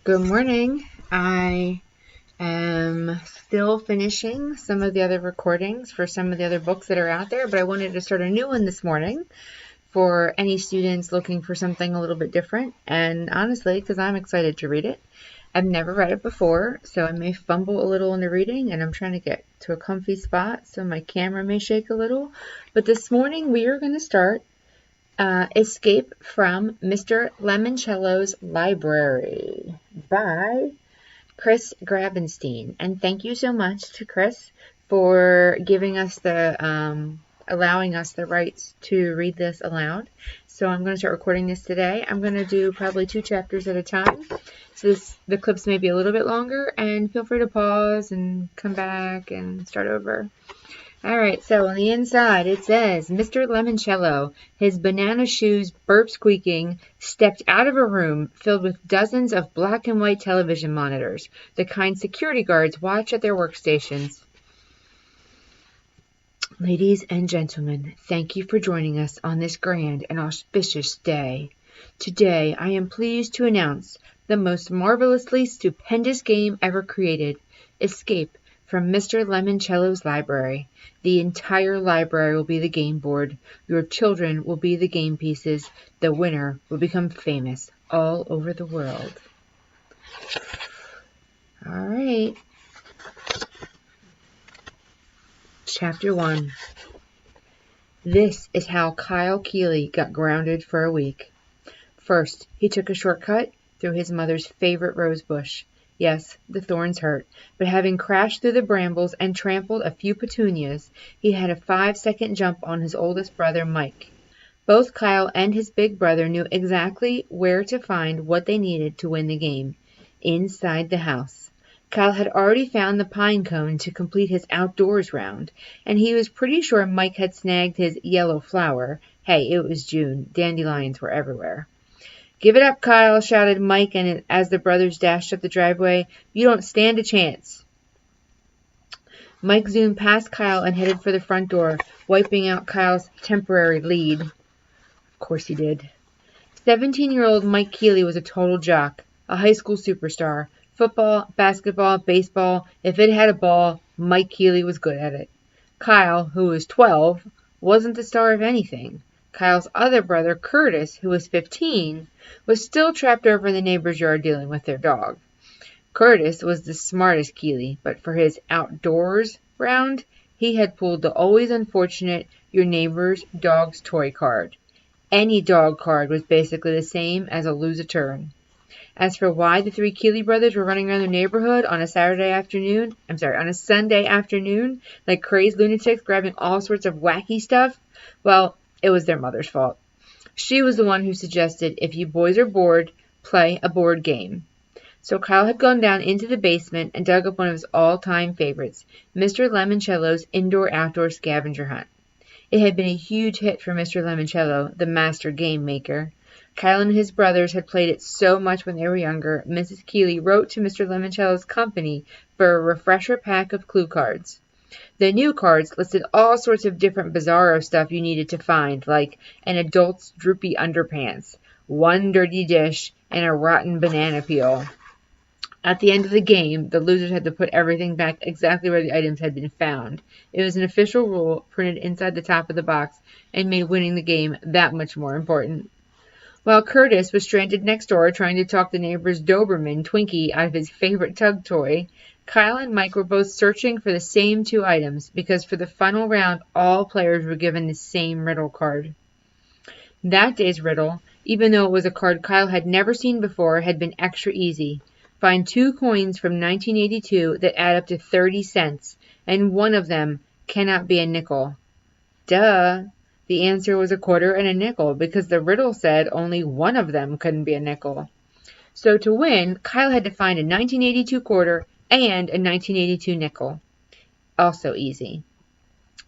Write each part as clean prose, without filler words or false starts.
Good morning. I am still finishing some of the other recordings for some of the other books that are out there, but I wanted to start a new one this morning for any students looking for something a little bit different. And honestly, because I'm excited to read it. I've never read it before, so I may fumble a little in the reading, and I'm trying to get to a comfy spot, so my camera may shake a little. But this morning we are going to start Escape from Mr. Lemoncello's Library by Chris Grabenstein. And thank you so much to Chris for giving us allowing us the rights to read this aloud. So I'm going to start recording this today. I'm going to do probably 2 chapters at a time. So the clips may be a little bit longer, and feel free to pause and come back and start over. Alright, so on the inside it says, Mr. Lemoncello, his banana shoes burp squeaking, stepped out of a room filled with dozens of black and white television monitors, the kind security guards watch at their workstations. Ladies and gentlemen, thank you for joining us on this grand and auspicious day. Today I am pleased to announce the most marvelously stupendous game ever created, Escape from Mr. Lemoncello's Library. The entire library will be the game board. Your children will be the game pieces. The winner will become famous all over the world. All right. Chapter 1. This is how Kyle Keeley got grounded for a week. First, he took a shortcut through his mother's favorite rose bush. Yes, the thorns hurt, but having crashed through the brambles and trampled a few petunias, he had a 5-second jump on his oldest brother, Mike. Both Kyle and his big brother knew exactly where to find what they needed to win the game. Inside the house. Kyle had already found the pine cone to complete his outdoors round, and he was pretty sure Mike had snagged his yellow flower. Hey, it was June. Dandelions were everywhere. Give it up, Kyle, shouted Mike, and as the brothers dashed up the driveway, you don't stand a chance. Mike zoomed past Kyle and headed for the front door, wiping out Kyle's temporary lead. Of course he did. 17-year-old Mike Keeley was a total jock, a high school superstar. Football, basketball, baseball, if it had a ball, Mike Keeley was good at it. Kyle, who was 12, wasn't the star of anything. Kyle's other brother, Curtis, who was 15, was still trapped over in the neighbor's yard dealing with their dog. Curtis was the smartest Keeley, but for his outdoors round, he had pulled the always unfortunate your neighbor's dog's toy card. Any dog card was basically the same as a lose a turn. As for why the 3 Keeley brothers were running around their neighborhood on a Sunday afternoon, like crazed lunatics grabbing all sorts of wacky stuff, well, it was their mother's fault. She was the one who suggested, if you boys are bored, play a board game. So Kyle had gone down into the basement and dug up one of his all-time favorites, Mr. Lemoncello's indoor-outdoor scavenger hunt. It had been a huge hit for Mr. Lemoncello, the master game maker. Kyle and his brothers had played it so much when they were younger, Mrs. Keeley wrote to Mr. Lemoncello's company for a refresher pack of clue cards. The new cards listed all sorts of different bizarro stuff you needed to find, like an adult's droopy underpants, 1 dirty dish, and a rotten banana peel. At the end of the game, the losers had to put everything back exactly where the items had been found. It was an official rule printed inside the top of the box and made winning the game that much more important. While Curtis was stranded next door trying to talk the neighbor's Doberman Twinkie out of his favorite tug toy, Kyle and Mike were both searching for the same 2 items because for the final round, all players were given the same riddle card. That day's riddle, even though it was a card Kyle had never seen before, had been extra easy. Find 2 coins from 1982 that add up to 30 cents, and one of them cannot be a nickel. Duh! The answer was a quarter and a nickel because the riddle said only one of them couldn't be a nickel. So to win, Kyle had to find a 1982 quarter and a 1982 nickel. Also easy.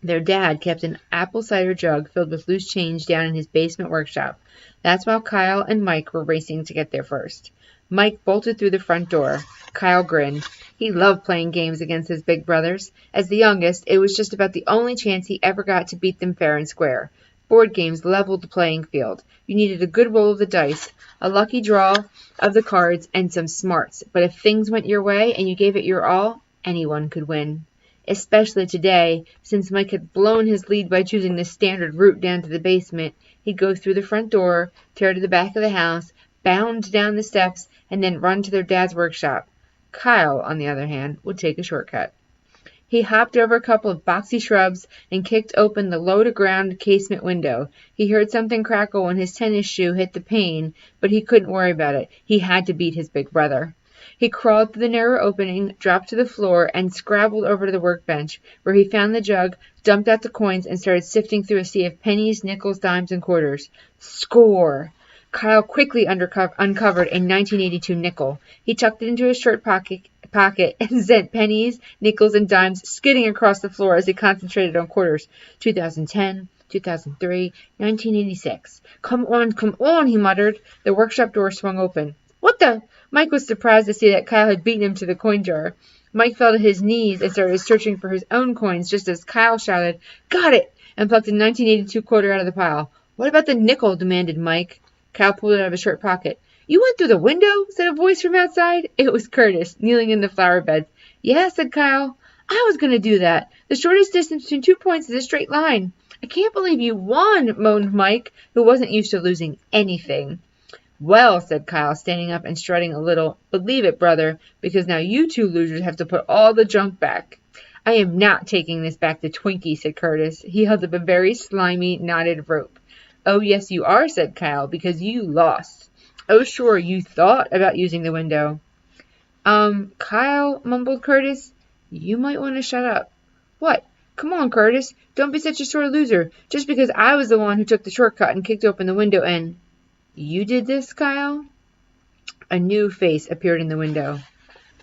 Their dad kept an apple cider jug filled with loose change down in his basement workshop. That's why Kyle and Mike were racing to get there first. Mike bolted through the front door. Kyle grinned. He loved playing games against his big brothers. As the youngest, it was just about the only chance he ever got to beat them fair and square. Board games leveled the playing field. You needed a good roll of the dice, a lucky draw of the cards, and some smarts. But if things went your way and you gave it your all, anyone could win. Especially today, since Mike had blown his lead by choosing the standard route down to the basement. He'd go through the front door, tear to the back of the house, bound down the steps, and then run to their dad's workshop. Kyle, on the other hand, would take a shortcut. He hopped over a couple of boxy shrubs and kicked open the low-to-ground casement window. He heard something crackle when his tennis shoe hit the pane, but he couldn't worry about it. He had to beat his big brother. He crawled through the narrow opening, dropped to the floor, and scrabbled over to the workbench, where he found the jug, dumped out the coins, and started sifting through a sea of pennies, nickels, dimes, and quarters. Score! Kyle quickly uncovered a 1982 nickel. He tucked it into his shirt pocket and sent pennies, nickels, and dimes skidding across the floor as he concentrated on quarters. 2010, 2003, 1986. Come on, he muttered. The workshop door swung open. What the? Mike was surprised to see that Kyle had beaten him to the coin jar. Mike fell to his knees and started searching for his own coins just as Kyle shouted, "Got it!" and plucked a 1982 quarter out of the pile. "What about the nickel?" demanded Mike. Kyle pulled it out of his shirt pocket. "You went through the window?" said a voice from outside. It was Curtis, kneeling in the flower beds. "Yeah," said Kyle. "I was going to do that. The shortest distance between 2 points is a straight line." "I can't believe you won," moaned Mike, who wasn't used to losing anything. "Well," said Kyle, standing up and strutting a little, "believe it, brother, because now you two losers have to put all the junk back." "I am not taking this back to Twinkie," said Curtis. He held up a very slimy, knotted rope. "Oh, yes, you are," said Kyle, "because you lost." "Oh, sure, you thought about using the window." Kyle," mumbled Curtis, "you might want to shut up." "What? Come on, Curtis, don't be such a sore loser, just because I was the one who took the shortcut and kicked open the window and—" "You did this, Kyle?" A new face appeared in the window.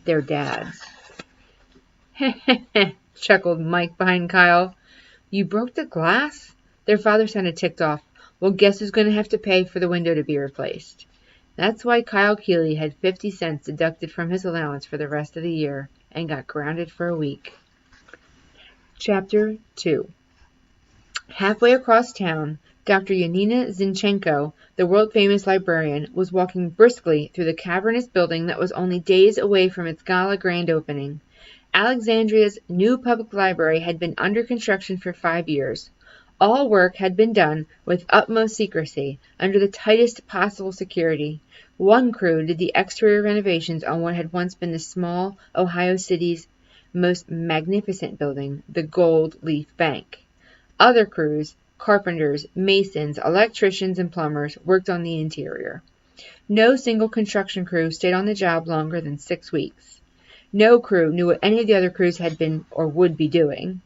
Their dad's. "Heh heh heh," chuckled Mike behind Kyle. "You broke the glass?" Their father sounded ticked off. "Well, guess who's going to have to pay for the window to be replaced?" That's why Kyle Keeley had 50 cents deducted from his allowance for the rest of the year and got grounded for a week. Chapter 2. Halfway across town, Dr. Yanina Zinchenko, the world-famous librarian, was walking briskly through the cavernous building that was only days away from its gala grand opening. Alexandria's new public library had been under construction for 5 years. All work had been done with utmost secrecy, under the tightest possible security. One crew did the exterior renovations on what had once been the small Ohio City's most magnificent building, the Gold Leaf Bank. Other crews, carpenters, masons, electricians, and plumbers, worked on the interior. No single construction crew stayed on the job longer than 6 weeks. No crew knew what any of the other crews had been or would be doing.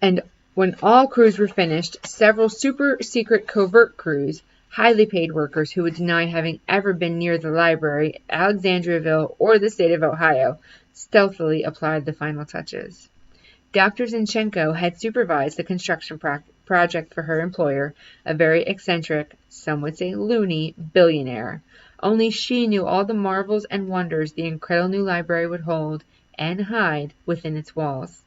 And when all crews were finished, several super-secret covert crews, highly paid workers who would deny having ever been near the library, Alexandriaville, or the state of Ohio, stealthily applied the final touches. Dr. Zinchenko had supervised the construction project for her employer, a very eccentric, some would say loony, billionaire. Only she knew all the marvels and wonders the incredible new library would hold and hide within its walls.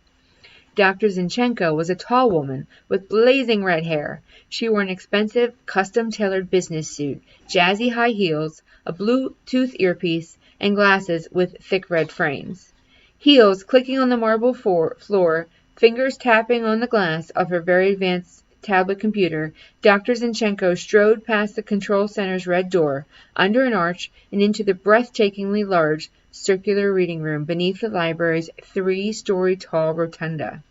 Dr. Zinchenko was a tall woman with blazing red hair. She wore an expensive, custom-tailored business suit, jazzy high heels, a Bluetooth earpiece, and glasses with thick red frames. Heels clicking on the marble floor, fingers tapping on the glass of her very advanced tablet computer, Dr. Zinchenko strode past the control center's red door, under an arch, and into the breathtakingly large, circular reading room beneath the library's 3-story-tall rotunda.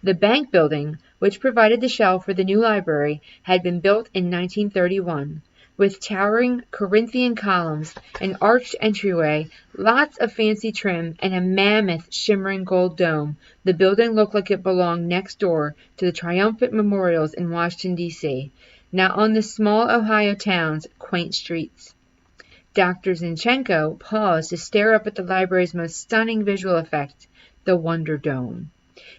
The bank building, which provided the shell for the new library, had been built in 1931. With towering Corinthian columns, an arched entryway, lots of fancy trim, and a mammoth shimmering gold dome, the building looked like it belonged next door to the triumphant memorials in Washington, D.C., not on the small Ohio town's quaint streets. Dr. Zinchenko paused to stare up at the library's most stunning visual effect, the Wonder Dome.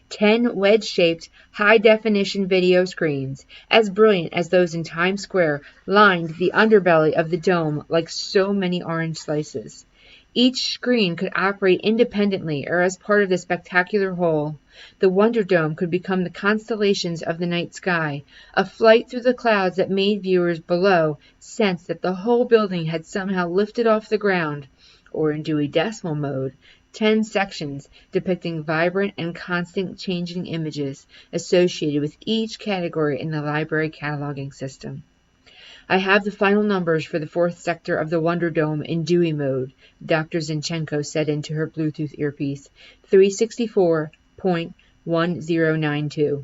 10 wedge-shaped, high-definition video screens, as brilliant as those in Times Square, lined the underbelly of the dome like so many orange slices. Each screen could operate independently or as part of the spectacular whole. The Wonder Dome could become the constellations of the night sky, a flight through the clouds that made viewers below sense that the whole building had somehow lifted off the ground, or in Dewey Decimal mode, 10 sections depicting vibrant and constant changing images associated with each category in the library cataloging system. I have the final numbers for the fourth sector of the Wonder Dome in Dewey mode, Dr. Zinchenko said into her Bluetooth earpiece. 364.1092.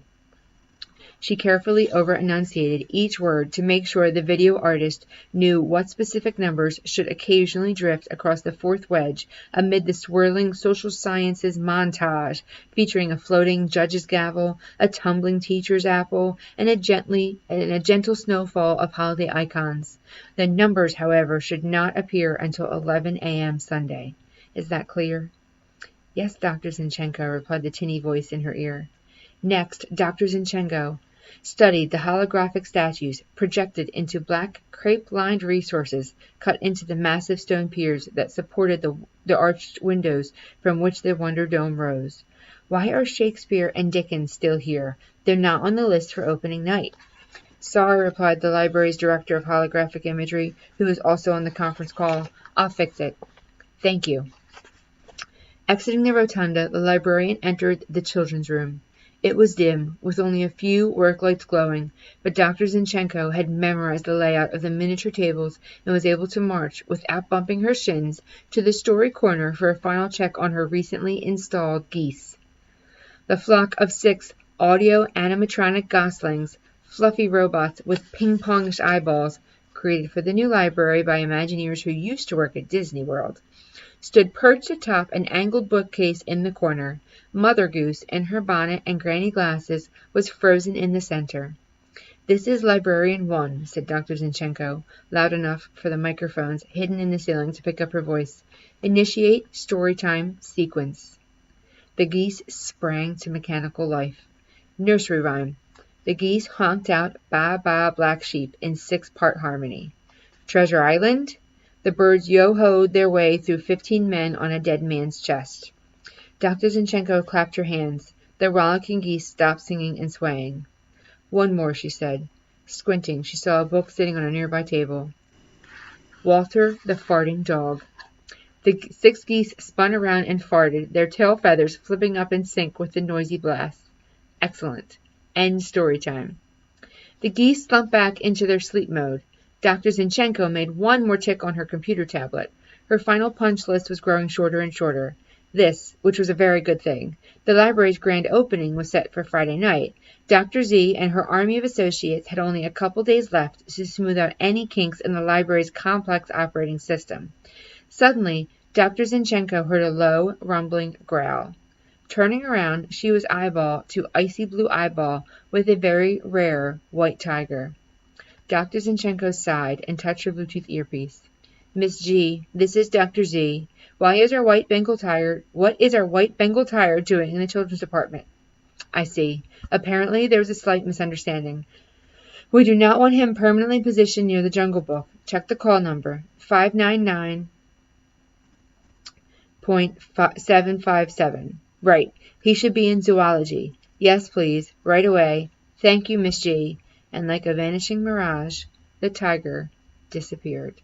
She carefully over-enunciated each word to make sure the video artist knew what specific numbers should occasionally drift across the fourth wedge amid the swirling social sciences montage featuring a floating judge's gavel, a tumbling teacher's apple, and a gentle snowfall of holiday icons. The numbers, however, should not appear until 11 a.m. Sunday. Is that clear? Yes, Dr. Zinchenko, replied the tinny voice in her ear. Next, Dr. Zinchenko studied the holographic statues projected into black crepe-lined resources cut into the massive stone piers that supported the arched windows from which the Wonder Dome rose. Why are Shakespeare and Dickens still here? They're not on the list for opening night. Sorry, replied the library's director of holographic imagery, who was also on the conference call. I'll fix it. Thank you. Exiting the rotunda, the librarian entered the children's room. It was dim, with only a few work lights glowing, but Dr. Zinchenko had memorized the layout of the miniature tables and was able to march, without bumping her shins, to the story corner for a final check on her recently installed geese. The flock of 6 audio-animatronic goslings, fluffy robots with ping-pongish eyeballs, created for the new library by Imagineers who used to work at Disney World, stood perched atop an angled bookcase in the corner. Mother Goose, in her bonnet and granny glasses, was frozen in the center. This is Librarian 1, said Dr. Zinchenko, loud enough for the microphones hidden in the ceiling to pick up her voice. Initiate storytime sequence. The geese sprang to mechanical life. Nursery rhyme. The geese honked out Ba Ba Black Sheep in 6-part harmony. Treasure Island. The birds yo-hoed their way through 15 men on a dead man's chest. Dr. Zinchenko clapped her hands. The rollicking geese stopped singing and swaying. One more, she said. Squinting, she saw a book sitting on a nearby table. Walter the Farting Dog. The 6 geese spun around and farted, their tail feathers flipping up in sync with the noisy blast. Excellent. End story time. The geese slumped back into their sleep mode. Dr. Zinchenko made one more tick on her computer tablet. Her final punch list was growing shorter and shorter. This, which was a very good thing. The library's grand opening was set for Friday night. Dr. Z and her army of associates had only a couple days left to smooth out any kinks in the library's complex operating system. Suddenly, Dr. Zinchenko heard a low, rumbling growl. Turning around, she was eyeball to icy blue eyeball with a very rare white tiger. Dr. Zinchenko sighed and touched her Bluetooth earpiece. Miss G, this is Dr. Z. What is our white Bengal tiger doing in the children's department? I see. Apparently there was a slight misunderstanding. We do not want him permanently positioned near the Jungle Book. Check the call number. 599.757. Right. He should be in zoology. Yes, please. Right away. Thank you, Miss G. And like a vanishing mirage, the tiger disappeared.